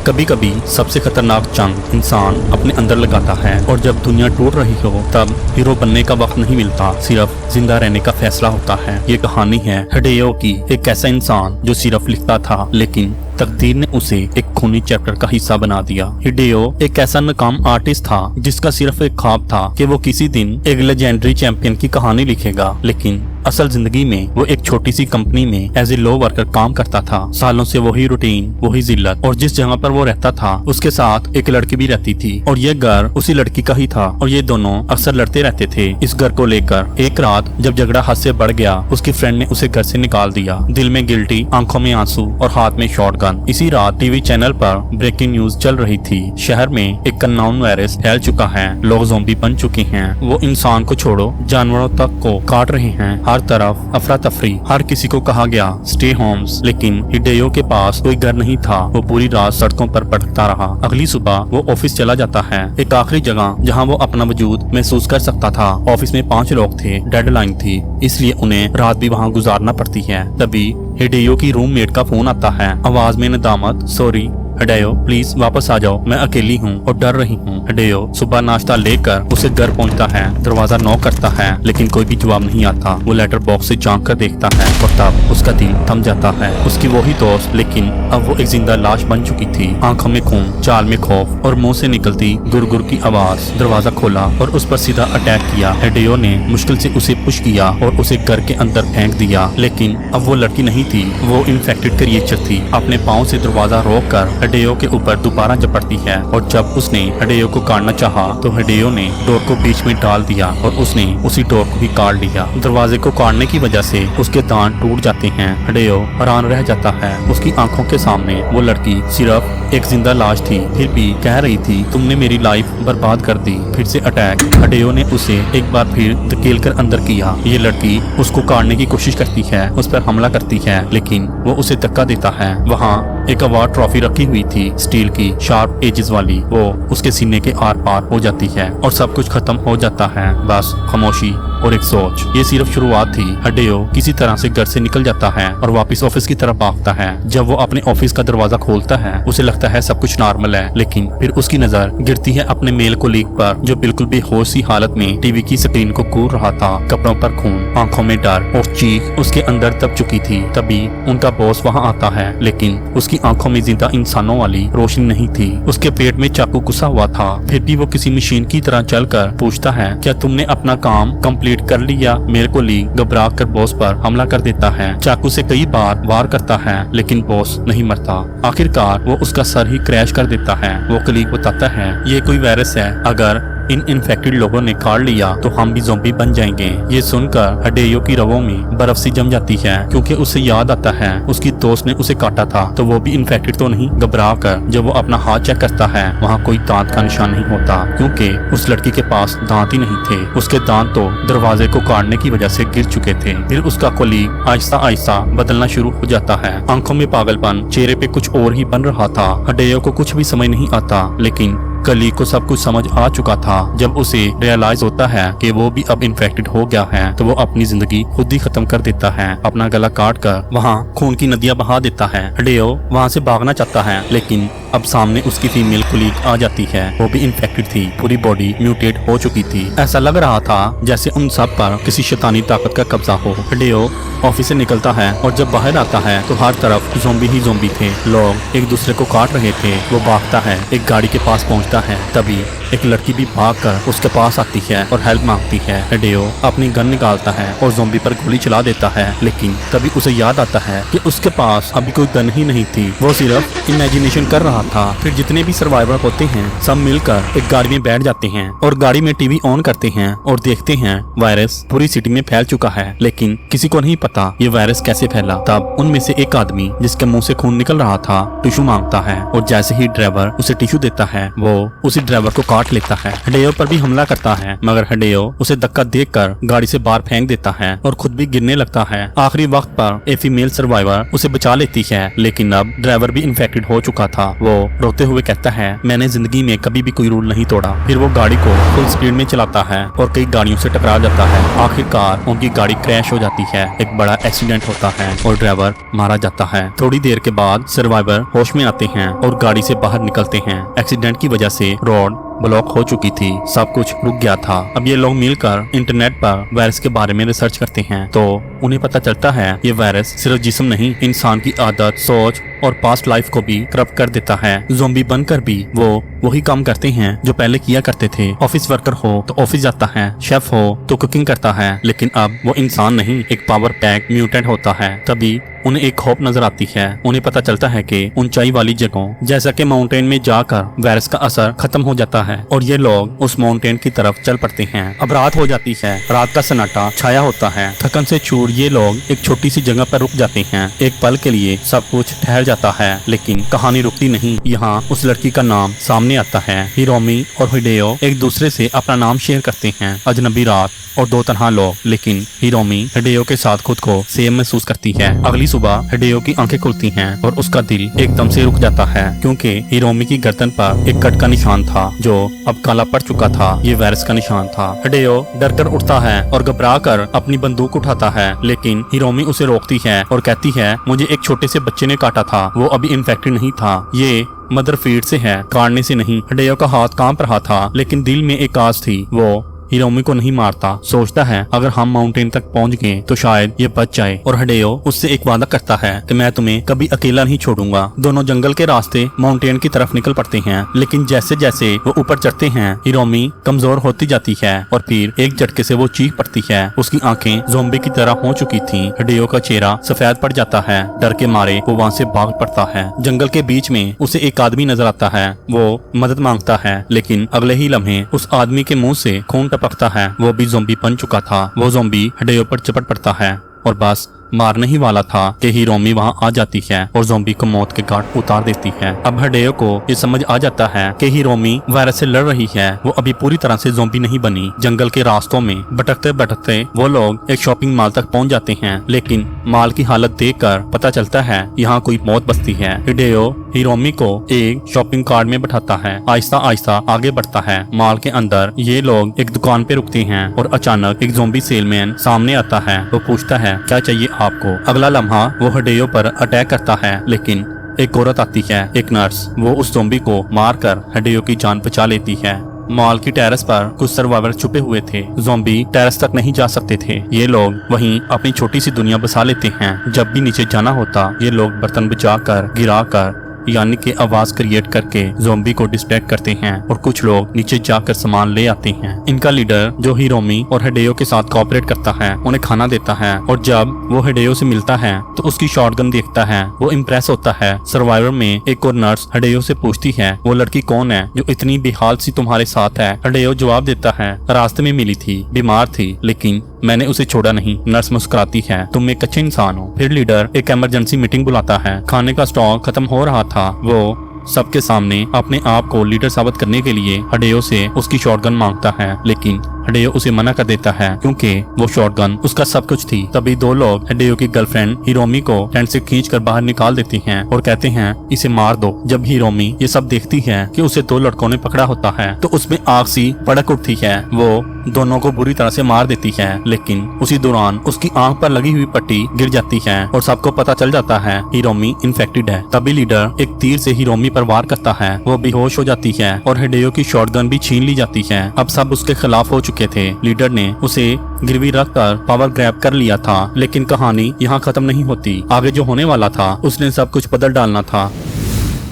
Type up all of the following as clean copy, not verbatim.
कभी कभी सबसे खतरनाक जंग इंसान अपने अंदर लगाता है और जब दुनिया टूट रही हो तब हीरो बनने का वक्त नहीं मिलता, सिर्फ जिंदा रहने का फैसला होता है। ये कहानी है हिडेयो की, एक ऐसा इंसान जो सिर्फ लिखता था लेकिन तकदीर ने उसे एक खूनी चैप्टर का हिस्सा बना दिया। हिडेयो एक ऐसा नाकाम आर्टिस्ट था जिसका सिर्फ एक ख्वाब था कि वो किसी दिन एक लेजेंडरी चैंपियन की कहानी लिखेगा, लेकिन असल जिंदगी में वो एक छोटी सी कंपनी में एज ए लो वर्कर काम करता था। सालों से वही रूटीन, वही जिल्लत, और जिस जगह पर वो रहता था उसके साथ एक लड़की भी रहती थी और ये घर उसी लड़की का ही था और ये दोनों अक्सर लड़ते रहते थे इस घर को लेकर। एक रात जब झगड़ा हद से बढ़ गया, उसकी फ्रेंड ने उसे घर से निकाल दिया, दिल में गिल्टी, आंखों में आंसू और हाथ में शॉटगन। इसी रात टीवी चैनल पर ब्रेकिंग न्यूज चल रही थी। शहर में एक अननोन वायरस फैल चुका है, लोग ज़ॉम्बी बन चुके हैं, वो इंसान को छोड़ो जानवरों तक को काट रहे हैं। हर तरफ अफरा तफरी, हर किसी को कहा गया स्टे होम्स, लेकिन हिडेयो के पास कोई घर नहीं था। वो पूरी रात सड़कों पर भटकता रहा। अगली सुबह वो ऑफिस चला जाता है, एक आखिरी जगह जहां वो अपना वजूद महसूस कर सकता था। ऑफिस में 5 लोग थे, डेडलाइन थी, इसलिए उन्हें रात भी वहां गुजारना पड़ती है। तभी हिडेयो की रूममेट का फोन आता है, आवाज में नदामत, सॉरी हिडेयो प्लीज वापस आ जाओ, मैं अकेली हूँ और डर रही हूँ। हिडेयो सुबह नाश्ता लेकर उसे घर पहुँचता है, दरवाजा नॉक करता है लेकिन कोई भी जवाब नहीं आता। वो लेटर बॉक्स से झांक कर देखता है और तब उसका दिल थम जाता है। उसकी वही दोस्त, लेकिन अब वो एक जिंदा लाश बन चुकी थी। आंखों में खून, चाल में खौफ और मुंह से निकलती गुरगुर की आवाज। दरवाजा खोला और उस पर सीधा अटैक किया। हिडेयो ने मुश्किल से उसे पुश किया और उसे घर के अंदर फेंक दिया, लेकिन अब वो लड़की नहीं थी, वो इन्फेक्टेड क्रिएचर थी। अपने पाँव से दरवाजा रोक कर हिडेयो के ऊपर दोबारा झपटती है और जब उसने हिडेयो को काटना चाहा तो हिडेयो ने डोर को बीच में डाल दिया और उसने उसी डोर को भी काट लिया। दरवाजे को काटने की वजह से उसके दांत टूट जाते हैं। हिडेयो हैरान रह जाता है। उसकी आंखों के सामने वो लड़की सिर्फ एक जिंदा लाश थी, फिर भी कह रही थी तुमने मेरी लाइफ बर्बाद कर दी। फिर से अटैक। हिडेयो ने उसे एक बार फिर धकेल कर अंदर किया। ये लड़की उसको काटने की कोशिश करती है, उस पर हमला करती है, लेकिन वो उसे धक्का देता है। वहाँ एक अवार्ड ट्रॉफी रखी हुई थी, स्टील की शार्प एजेस वाली, वो उसके सीने के आर पार हो जाती है और सब कुछ खत्म हो जाता है। बस खामोशी और एक सोच। ये सिर्फ शुरुआत थी। हिडेयो किसी तरह से घर से निकल जाता है और वापस ऑफिस की तरफ भागता है। जब वो अपने ऑफिस का दरवाजा खोलता है उसे लगता है सब कुछ नॉर्मल है, लेकिन फिर उसकी नजर गिरती है अपने मेल कोलीग पर जो बिल्कुल बेहोश सी हालत में टीवी की स्क्रीन को घूर रहा था। कपड़ों पर खून, आंखों में डर और चीख उसके अंदर दब चुकी थी। तभी उनका बॉस वहाँ आता है, लेकिन उसकी आंखों में जिंदा इंसानों वाली रोशनी नहीं थी। उसके पेट में चाकू घुसा हुआ था। फिर भी वो किसी मशीन की तरह चलकर पूछता है क्या तुमने अपना काम कंप्लीट कर लिया? मेरे कोलीग घबरा कर बॉस पर हमला कर देता है, चाकू से कई बार वार करता है, लेकिन बॉस नहीं मरता। आखिरकार वो उसका सर ही क्रैश कर देता है। वो कोलीग बताता है ये कोई वायरस है, अगर इन इन्फेक्टेड लोगों ने काट लिया तो हम भी ज़ॉम्बी बन जाएंगे। ये सुनकर हिडेयो की रगों में बर्फ सी जम जाती है, क्योंकि उसे याद आता है उसकी दोस्त ने उसे काटा था तो वो भी इन्फेक्टेड तो नहीं। घबरा कर जब वो अपना हाथ चेक करता है वहाँ कोई दांत का निशान नहीं होता, क्योंकि उस लड़की के पास दांत ही नहीं थे। उसके दांत तो दरवाजे को काटने की वजह से गिर चुके थे। फिर उसका कोलीग आहिस्ता आहिस्ता बदलना शुरू हो जाता है। आंखों में पागलपन, चेहरे पे कुछ और ही बन रहा था। हिडेयो को कुछ भी समझ नहीं आता, लेकिन कली को सब कुछ समझ आ चुका था। जब उसे रियलाइज होता है कि वो भी अब इन्फेक्टेड हो गया है तो वो अपनी जिंदगी खुद ही खत्म कर देता है। अपना गला काट कर वहाँ खून की नदियां बहा देता है। हिडेयो वहाँ से भागना चाहता है, लेकिन अब सामने उसकी फीमेल कोलीग आ जाती है। वो भी इन्फेक्टेड थी, पूरी बॉडी म्यूटेट हो चुकी थी। ऐसा लग रहा था जैसे उन सब पर किसी शैतानी ताकत का कब्जा हो। हिडेयो ऑफिस से निकलता है और जब बाहर आता है तो हर तरफ ज़ॉम्बी ही ज़ॉम्बी थे। लोग एक दूसरे को काट रहे थे। वो भागता है, एक गाड़ी के पास पहुंचता है। तभी एक लड़की भी भागकर उसके पास आती है और हेल्प मांगती है। हिडेयो अपनी गन निकालता है और ज़ॉम्बी पर गोली चला देता है, लेकिन तभी उसे याद आता है कि उसके पास अभी कोई गन ही नहीं थी। वो सिर्फ इमेजिनेशन कर रहा था। फिर जितने भी सर्वाइवर होते हैं सब मिलकर एक गाड़ी में बैठ जाते हैं और गाड़ी में टीवी ऑन करते हैं और देखते हैं वायरस पूरी सिटी में फैल चुका है, लेकिन किसी को नहीं पता ये वायरस कैसे फैला। तब उनमें से एक आदमी जिसके मुंह से खून निकल रहा था टिश्यू मांगता है और जैसे ही ड्राइवर उसे टिश्यू देता है वो उसी ड्राइवर को काट काट लेता है। हिडेयो पर भी हमला करता है मगर हिडेयो उसे धक्का देकर गाड़ी से बाहर फेंक देता है और खुद भी गिरने लगता है। आखिरी वक्त पर एक फीमेल सर्वाइवर उसे बचा लेती है, लेकिन अब ड्राइवर भी इन्फेक्टेड हो चुका था। वो रोते हुए कहता है, मैंने जिंदगी में कभी भी कोई रूल नहीं तोड़ा। फिर वो गाड़ी को फुल स्पीड में चलाता है और कई गाड़ियों से टकरा जाता है। आखिरकार उनकी गाड़ी क्रैश हो जाती है, एक बड़ा एक्सीडेंट होता है और ड्राइवर मारा जाता है। थोड़ी देर के बाद सर्वाइवर होश में आते हैं और गाड़ी से बाहर निकलते हैं। एक्सीडेंट की वजह से रोड ब्लॉक हो चुकी थी, सब कुछ रुक गया था। अब ये लोग मिलकर इंटरनेट पर वायरस के बारे में रिसर्च करते हैं तो उन्हें पता चलता है ये वायरस सिर्फ जिस्म नहीं, इंसान की आदत, सोच और पास्ट लाइफ को भी करप्ट कर देता है। ज़ॉम्बी बनकर भी वो वही काम करते हैं जो पहले किया करते थे। ऑफिस वर्कर हो तो ऑफिस जाता है, शेफ हो तो कुकिंग करता है, लेकिन अब वो इंसान नहीं, एक पावर पैक म्यूटेंट होता है। तभी उन्हें एक होप नजर आती है। उन्हें पता चलता है कि ऊंचाई वाली जगहों जैसा कि माउंटेन में जाकर वायरस का असर खत्म हो जाता है और ये लोग उस माउंटेन की तरफ चल पड़ते हैं। अब रात हो जाती है, रात का सन्नाटा छाया होता है। थकन से चूर ये लोग एक छोटी सी जगह पर रुक जाते हैं। एक पल के लिए सब कुछ ठहर जाता है, लेकिन कहानी रुकती नहीं। यहाँ उस लड़की का नाम सामने आता है। हिरोमी और हिडेयो एक दूसरे से अपना नाम शेयर करते हैं। अजनबी रात और दो तन्हा लोग, लेकिन हिरोमी हिडेयो के साथ खुद को सेम महसूस करती है। अगली सुबह हिडेयो की आंखें खुलती हैं और उसका दिल एकदम से रुक जाता है क्योंकि हिरोमी की गर्दन पर एक कट का निशान था जो अब काला पड़ चुका था। ये वायरस का निशान था। हिडेयो डर कर उठता है और घबरा कर अपनी बंदूक उठाता है, लेकिन हिरोमी उसे रोकती है और कहती है, मुझे एक छोटे से बच्चे ने काटा था, वो अभी इन्फेक्टेड नहीं था, ये मदर फीड से है, काटने से नहीं। हिडेयो का हाथ कांप रहा था, लेकिन दिल में एक आस थी। वो हिरोमी को नहीं मारता। सोचता है अगर हम माउंटेन तक पहुंच गए तो शायद ये बच जाए। और हिडेयो उससे एक वादा करता है कि मैं तुम्हें कभी अकेला नहीं छोड़ूंगा। दोनों जंगल के रास्ते माउंटेन की तरफ निकल पड़ते हैं, लेकिन जैसे जैसे वो ऊपर चढ़ते हैं हिरोमी कमजोर होती जाती है और फिर एक झटके से वो चीख पड़ती है। उसकी आंखें ज़ॉम्बी की तरह हो चुकी थी। हिडेयो का चेहरा सफेद पड़ जाता है। डर के मारे वो वहाँ से भाग पड़ता है। जंगल के बीच में उसे एक आदमी नजर आता है। वो मदद मांगता है, लेकिन अगले ही लम्हे उस आदमी के मुंह से खून टपकता है। वो भी ज़ॉम्बी बन चुका था। वो ज़ॉम्बी हिडेयो पर चपट पड़ता है और बस मारने ही वाला था कि हिरोमी वहां आ जाती है और ज़ॉम्बी को मौत के घाट उतार देती है। अब हिडेयो को ये समझ आ जाता है कि हिरोमी वायरस से लड़ रही है, वो अभी पूरी तरह से ज़ॉम्बी नहीं बनी। जंगल के रास्तों में भटकते भटकते वो लोग एक शॉपिंग मॉल तक पहुंच जाते हैं, लेकिन मॉल की हालत देखकर पता चलता है यहाँ कोई मौत बसती है। हिडेयो हिरोमी को एक शॉपिंग कार्ट में बैठाता है, आहिस्ता आहिस्ता आगे बढ़ता है। मॉल के अंदर ये लोग एक दुकान पे रुकते हैं और अचानक एक ज़ॉम्बी सेलमैन सामने आता है। वो पूछता है क्या चाहिए आपको। अगला लम्हा वो हिडेयो पर अटैक करता है, लेकिन एक औरत आती है, एक नर्स। वो उस ज़ॉम्बी को मारकर हिडेयो की जान बचा लेती है। मॉल की टेरेस पर कुछ सर्वाइवर छुपे हुए थे। ज़ॉम्बी टेरेस तक नहीं जा सकते थे। ये लोग वहीं अपनी छोटी सी दुनिया बसा लेते हैं। जब भी नीचे जाना होता ये लोग बर्तन बचाकर, गिराकर यानी कि आवाज क्रिएट करके ज़ॉम्बी को डिस्ट्रैक्ट करते हैं और कुछ लोग नीचे जाकर सामान ले आते हैं। इनका लीडर जो हिरोमी और हिडेयो के साथ कोऑपरेट करता है उन्हें खाना देता है और जब वो हिडेयो से मिलता है तो उसकी शॉटगन देखता है। वो इम्प्रेस होता है। सर्वाइवर में एक और नर्स हिडेयो से पूछती है वो लड़की कौन है जो इतनी बेहाल सी तुम्हारे साथ है। हिडेयो जवाब देता है रास्ते में मिली थी, बीमार थी, लेकिन मैंने उसे छोड़ा नहीं। नर्स मुस्कुराती है, तुम एक अच्छे इंसान हो। फिर लीडर एक इमरजेंसी मीटिंग बुलाता है। खाने का स्टॉक खत्म हो रहा था। वो सबके सामने अपने आप को लीडर साबित करने के लिए हिडेयो से उसकी शॉटगन मांगता है, लेकिन हिडेयो उसे मना कर देता है क्योंकि वो शॉटगन उसका सब कुछ थी। तभी दो लोग हिडेयो की गर्लफ्रेंड हिरोमी को टेंट से खींचकर बाहर निकाल देती हैं और कहते हैं इसे मार दो। जब हिरोमी ये सब देखती है कि उसे दो लड़कों ने पकड़ा होता है तो उसमें आग सी भड़क उठती है। वो दोनों को बुरी तरह से मार देती है, लेकिन उसी दौरान उसकी आंख पर लगी हुई पट्टी गिर जाती है और सबको पता चल जाता है हिरोमी इन्फेक्टेड है। तभी लीडर एक तीर से हिरोमी पर वार करता है। वो बेहोश हो जाती है और हिडेयो की शॉटगन भी छीन ली जाती है। अब सब उसके खिलाफ हो चुके थे। लीडर ने उसे गिरवी रख कर पावर ग्रैब कर लिया था, लेकिन कहानी यहाँ खत्म नहीं होती। आगे जो होने वाला था उसने सब कुछ बदल डालना था।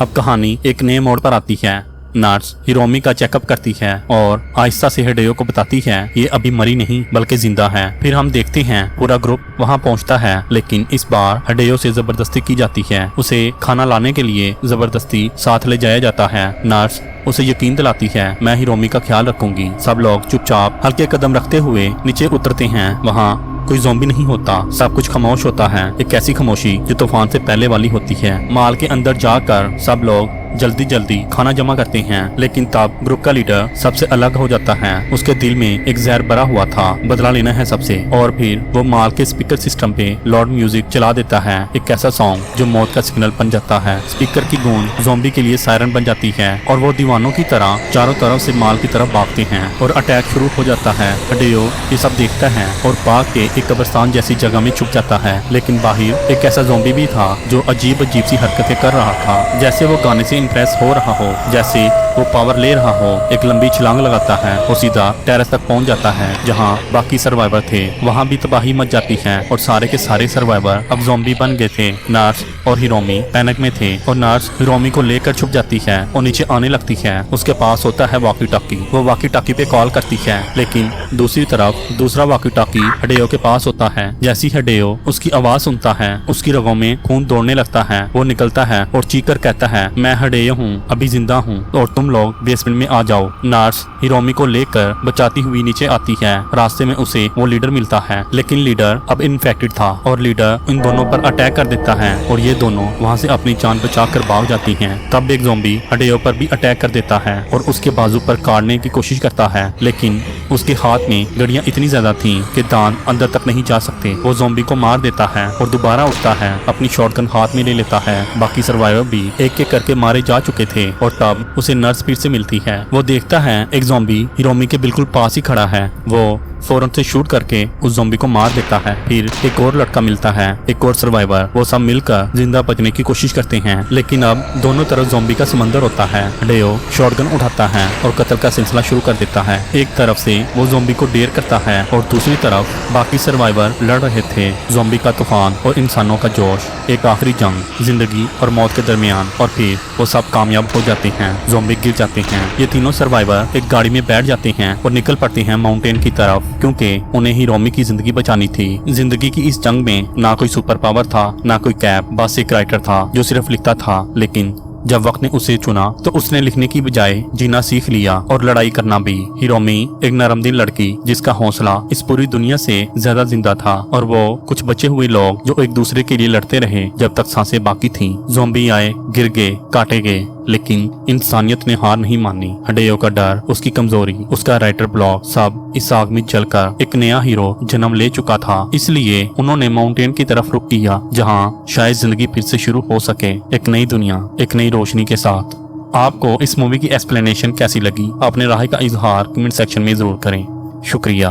अब कहानी एक नए मोड़ पर आती है। नर्स हिरोमी का चेकअप करती है और आहिस्ता से हिडेयो को बताती है ये अभी मरी नहीं बल्कि जिंदा है। फिर हम देखते हैं पूरा ग्रुप वहां पहुंचता है, लेकिन इस बार हिडेयो से जबरदस्ती की जाती है। उसे खाना लाने के लिए जबरदस्ती साथ ले जाया जाता है। नर्स उसे यकीन दिलाती है मैं हिरोमी का ख्याल रखूंगी। सब लोग चुपचाप हल्के कदम रखते हुए नीचे उतरते हैं। वहाँ कोई ज़ॉम्बी नहीं होता, सब कुछ खामोश होता है। एक ऐसी खामोशी जो तूफान से पहले वाली होती है। मॉल के अंदर जाकर सब लोग जल्दी जल्दी खाना जमा करते हैं, लेकिन तब ग्रुप का लीडर सबसे अलग हो जाता है। उसके दिल में एक जहर भरा हुआ था, बदला लेना है सबसे। और फिर वो माल के स्पीकर सिस्टम पे लाउड म्यूजिक चला देता है, एक ऐसा सॉन्ग जो मौत का सिग्नल बन जाता है। स्पीकर की गूंज ज़ॉम्बी के लिए सायरन बन जाती है और वो दीवानों की तरह चारों तरफ से माल की तरफ भागते हैं और अटैक शुरू हो जाता है। हिडेयो ये सब देखता है और भाग के एक कब्रिस्तान जैसी जगह में छुप जाता है, लेकिन बाहर एक ऐसा ज़ॉम्बी भी था जो अजीब अजीब सी हरकतें कर रहा था, जैसे वो गाने से इम्प्रेस हो रहा हो, जैसे वो पावर ले रहा हो। एक लंबी छलांग लगाता है और सीधा टेरेस तक पहुंच जाता है जहां बाकी सर्वाइवर थे। वहां भी तबाही मच जाती है और सारे के सारे सर्वाइवर अब ज़ॉम्बी बन गए थे। नर्स और हिरोमी पैनिक में थे और नर्स हिरोमी को लेकर छुप जाती है और नीचे आने लगती है। उसके पास होता है वॉकी टॉकी। वो वॉकी टॉकी पे कॉल करती है, लेकिन दूसरी तरफ दूसरा वॉकी टॉकी हिडेयो के पास होता है। जैसी हिडेयो उसकी आवाज सुनता है, उसकी रगों में खून दौड़ने लगता है। वो निकलता है और चीख कर कहता है, मैं हिडेयो हूँ, अभी जिंदा हूँ और तुम लोग बेसमेंट में आ जाओ। नर्स हिरोमी को लेकर बचाती हुई नीचे आती है। रास्ते में उसे वो लीडर मिलता है, लेकिन लीडर अब इन्फेक्टेड था और लीडर इन दोनों पर अटैक कर देता है और ये दोनों वहाँ से अपनी जान बचा कर भाग जाती हैं। तब एक ज़ॉम्बी हिडेयो पर भी अटैक कर देता है और उसके बाजू पर काटने की कोशिश करता है, लेकिन उसके हाथ में गड़ियां इतनी ज्यादा थीं कि दांत अंदर तक नहीं जा सकते। वो ज़ॉम्बी को मार देता है और दोबारा उठता है, अपनी शॉटगन हाथ में ले लेता है। बाकी सर्वाइवर भी एक एक करके मारे जा चुके थे और तब उसे नर्स फिर से मिलती है। वो देखता है एक ज़ॉम्बी हिरोमी के बिल्कुल पास ही खड़ा है। वो फौरन से शूट करके उस ज़ॉम्बी को मार देता है। फिर एक और लड़का मिलता है, एक और सर्वाइवर। वो सब मिलकर जिंदा बचने की कोशिश करते हैं, लेकिन अब दोनों तरफ ज़ॉम्बी का समंदर होता है। हिडेयो शॉटगन उठाता है और कत्ल का सिलसिला शुरू कर देता है। एक तरफ से वो ज़ॉम्बी को डेर करता है और दूसरी तरफ बाकी सर्वाइवर लड़ रहे थे। ज़ॉम्बी का तूफान और इंसानों का जोश, एक आखिरी जंग जिंदगी और मौत के दरमियान। और फिर वो सब कामयाब हो जाते हैं, ज़ॉम्बी गिर जाते हैं। ये तीनों सर्वाइवर एक गाड़ी में बैठ जाते हैं और निकल पड़ते हैं माउंटेन की तरफ, क्योंकि उन्हें हिरोमी की जिंदगी बचानी थी। जिंदगी की इस जंग में ना कोई सुपर पावर था, ना कोई कैप, बस एक राइटर था जो सिर्फ लिखता था। लेकिन जब वक्त ने उसे चुना तो उसने लिखने की बजाय जीना सीख लिया और लड़ाई करना भी। हिरोमी एक नरमदिल लड़की जिसका हौसला इस पूरी दुनिया से ज्यादा जिंदा था, और वो कुछ बचे हुए लोग जो एक दूसरे के लिए लड़ते रहे जब तक सांसें बाकी थीं। ज़ॉम्बी आए, गिर गए, काटे गए, लेकिन इंसानियत ने हार नहीं मानी। हिडेयो का डर, उसकी कमजोरी, उसका राइटर ब्लॉक सब इस आग में जलकर एक नया हीरो जन्म ले चुका था। इसलिए उन्होंने माउंटेन की तरफ रुख किया, जहां शायद जिंदगी फिर से शुरू हो सके, एक नई दुनिया, एक नई रोशनी के साथ। आपको इस मूवी की एक्सप्लेनेशन कैसी लगी? अपने राय का इजहार कमेंट सेक्शन में जरूर करें। शुक्रिया।